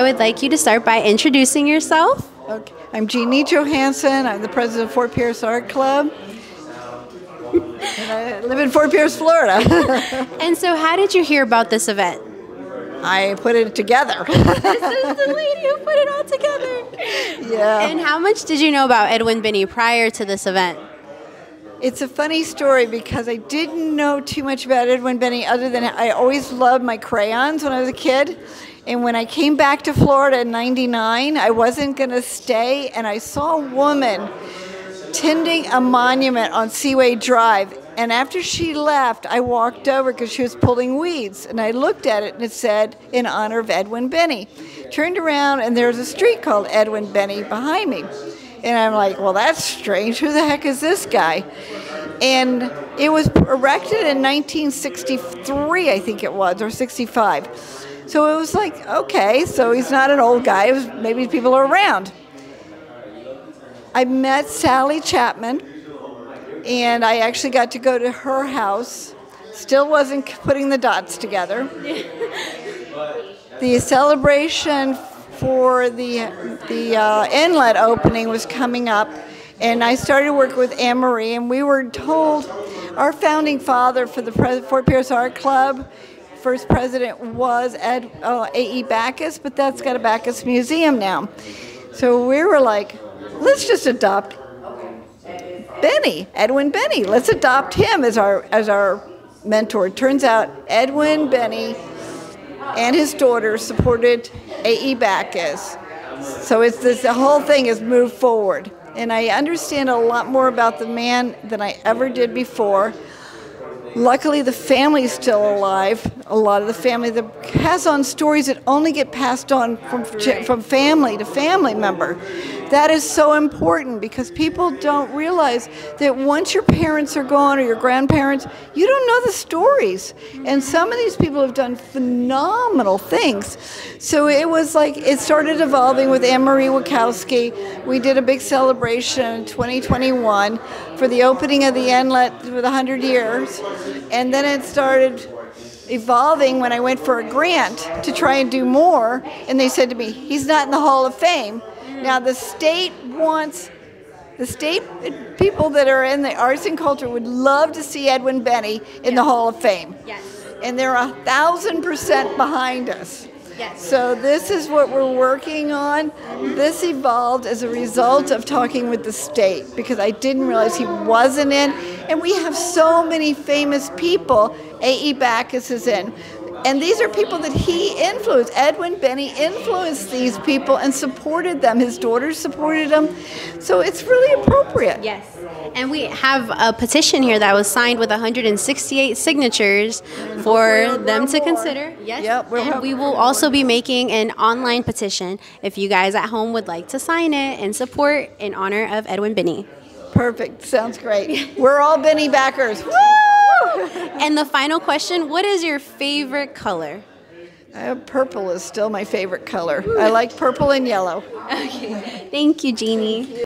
would like you to start by introducing yourself. Okay. I'm Jeanne Johansen. I'm the president of Fort Pierce Art Club. And I live in Fort Pierce, Florida. And so how did you hear about this event? I put it together. This is the lady who put it all together. Yeah. And how much did you know about Edwin Binney prior to this event? It's a funny story because I didn't know too much about Edwin Binney other than I always loved my crayons when I was a kid. And when I came back to Florida in '99, I wasn't going to stay, and I saw a woman tending a monument on Seaway Drive. And after she left, I walked over because she was pulling weeds, and I looked at it and it said, in honor of Edwin Binney. Turned around and there's a street called Edwin Binney behind me. And I'm like, well, that's strange. Who the heck is this guy? And it was erected in 1963, I think it was, or 65. So it was like, okay, so he's not an old guy. It was, maybe people are around. I met Sally Chapman, and I actually got to go to her house. Still wasn't putting the dots together. The celebration for the inlet opening was coming up, and I started working with Anne Marie, and we were told our founding father for the Fort Pierce Art Club, first president, was A.E. Backus, but that's got a Backus Museum now. So we were like, let's just adopt Binney, Edwin Binney. Let's adopt him as our mentor. It turns out Edwin Binney and his daughter supported A.E. Backus. So it's this, the whole thing has moved forward. And I understand a lot more about the man than I ever did before. Luckily, the family's still alive. A lot of the family that has on stories that only get passed on from family to family member. That is so important because people don't realize that once your parents are gone or your grandparents, you don't know the stories. And some of these people have done phenomenal things. So it was like, it started evolving with Anne-Marie Wachowski. We did a big celebration in 2021 for the opening of the inlet with 100 years. And then it started evolving when I went for a grant to try and do more. And they said to me, he's not in the Hall of Fame. Now the state people that are in the arts and culture would love to see Edwin Binney in the Hall of Fame. Yes. And they're 1,000% behind us. Yes. So this is what we're working on. This evolved as a result of talking with the state because I didn't realize he wasn't in. And we have so many famous people. A.E. Backus is in. And these are people that he influenced. Edwin Binney influenced these people and supported them. His daughters supported him. So it's really appropriate. Yes. And we have a petition here that was signed with 168 signatures for them to consider. Yes. Yep, and we will also be making an online petition if you guys at home would like to sign it and support in honor of Edwin Binney. Perfect. Sounds great. We're all Binney backers. Woo! And the final question, what is your favorite color? Purple is still my favorite color. I like purple and yellow. Okay. Thank you, Jeanne.